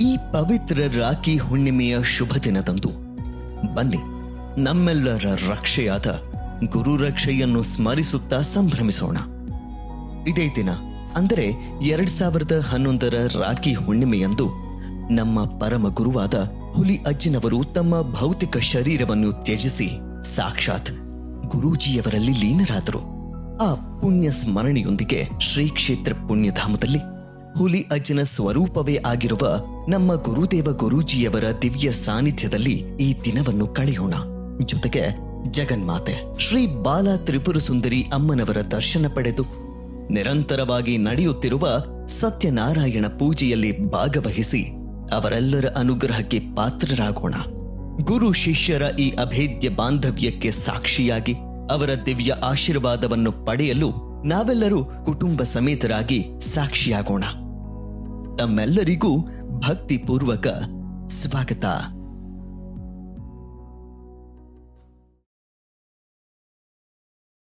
ಈ ಪವಿತ್ರ ರಾಖಿ ಹುಣ್ಣಿಮೆಯ ಶುಭ ದಿನದಂದು ಬನ್ನಿ ನಮ್ಮೆಲ್ಲರ ರಕ್ಷೆಯಾದ ಗುರು ರಕ್ಷೆಯನ್ನು ಸ್ಮರಿಸುತ್ತಾ ಸಂಭ್ರಮಿಸೋಣ. ಇದೇ ದಿನ ಅಂದರೆ 2011ರ ರಾಖಿ ಹುಣ್ಣಿಮೆಯಂದು ನಮ್ಮ ಪರಮ ಗುರುವಾದ ಹುಲಿ ಅಜ್ಜಿನವರು ತಮ್ಮ ಭೌತಿಕ ಶರೀರವನ್ನು ತ್ಯಜಿಸಿ ಸಾಕ್ಷಾತ್ ಗುರೂಜಿಯವರಲ್ಲಿ ಲೀನರಾದರು. ಆ ಪುಣ್ಯ ಸ್ಮರಣೆಯೊಂದಿಗೆ ಶ್ರೀ ಕ್ಷೇತ್ರ ಪುಣ್ಯಧಾಮದಲ್ಲಿ ಹುಲಿ ಅಜ್ಜನ ಸ್ವರೂಪವೇ ಆಗಿರುವ ನಮ್ಮ ಗುರುದೇವ ಗುರೂಜಿಯವರ ದಿವ್ಯ ಸಾನ್ನಿಧ್ಯದಲ್ಲಿ ಈ ದಿನವನ್ನು ಕಳೆಯೋಣ. ಜೊತೆಗೆ ಜಗನ್ಮಾತೆ ಶ್ರೀ ಬಾಲ ತ್ರಿಪುರ ಸುಂದರಿ ಅಮ್ಮನವರ ದರ್ಶನ ಪಡೆದು ನಿರಂತರವಾಗಿ ನಡೆಯುತ್ತಿರುವ ಸತ್ಯನಾರಾಯಣ ಪೂಜೆಯಲ್ಲಿ ಭಾಗವಹಿಸಿ ಅವರೆಲ್ಲರ ಅನುಗ್ರಹಕ್ಕೆ ಪಾತ್ರರಾಗೋಣ. ಗುರು ಶಿಷ್ಯರ ಈ ಅಭೇದ್ಯ ಬಾಂಧವ್ಯಕ್ಕೆ ಸಾಕ್ಷಿಯಾಗಿ ಅವರ ದಿವ್ಯ ಆಶೀರ್ವಾದವನ್ನು ಪಡೆಯಲು ನಾವೆಲ್ಲರೂ ಕುಟುಂಬ ಸಮೇತರಾಗಿ ಸಾಕ್ಷಿಯಾಗೋಣ. ತಮ್ಮೆಲ್ಲರಿಗೂ ಭಕ್ತಿಪೂರ್ವಕ ಸ್ವಾಗತ.